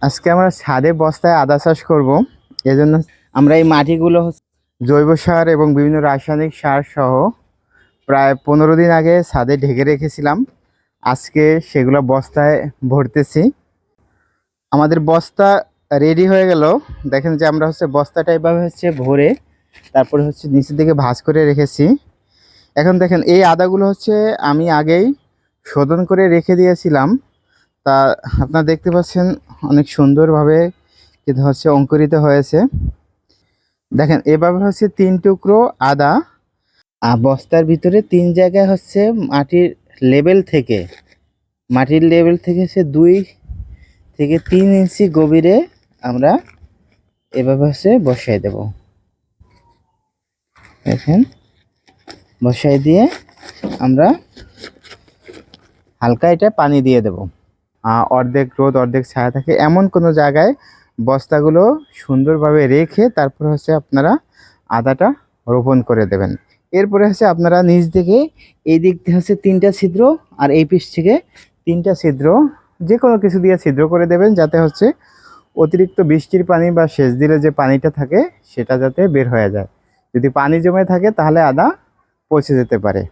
আজকে আমরা ছাদে বস্তায় আদা চাষ করব। এজন্য আমরা এই মাটিগুলো জৈব সার এবং বিভিন্ন রাসায়নিক সার সহ প্রায় 15 দিন আগে ছাদে ঢেকে রেখেছিলাম। আজকে সেগুলো বস্তায় ভরতেছি। আমাদের বস্তা রেডি হয়ে গেল। দেখেন যে আমরা বস্তাটা এভাবে ভরে তারপরে নিচের দিকে ভাঁজ করে রেখেছি। এখন দেখেন এই আদাগুলো আমি আগেই শোধন করে রেখে দিয়েছিলাম। তা আপনারা দেখতে পাচ্ছেন অনেক সুন্দরভাবে কিন্তু অঙ্কুরিত হয়েছে। দেখেন এভাবে 3 টুকরো আদা বস্তার ভিতরে 3 জায়গায় মাটির লেভেল থেকে মাটির লেভেল থেকে 2 থেকে 3 ইঞ্চি গভীরে আমরা এভাবে বসাই দেব। দেখেন বসাই দিয়ে আমরা হালকা এটা পানি দিয়ে দেব। অর্ধেক রোদ অর্ধেক ছায়া থাকে এমন কোনো জায়গায় বস্তাগুলো সুন্দরভাবে রেখে তারপর আপনারা আদাটা রোপণ করে দেবেন। এরপরে আপনারা নিচ থেকে এই দিক থেকে 3টা ছিদ্র আর এই পিছ থেকে 3টা ছিদ্র যে কোনো কিছু দিয়ে ছিদ্র করে দেবেন, যাতে অতিরিক্ত বৃষ্টির পানি বা সেচ দিলে যে পানিটা থাকে সেটা যাতে বের হয়ে যায়। যদি পানি জমে থাকে তাহলে আদা পচে যেতে পারে।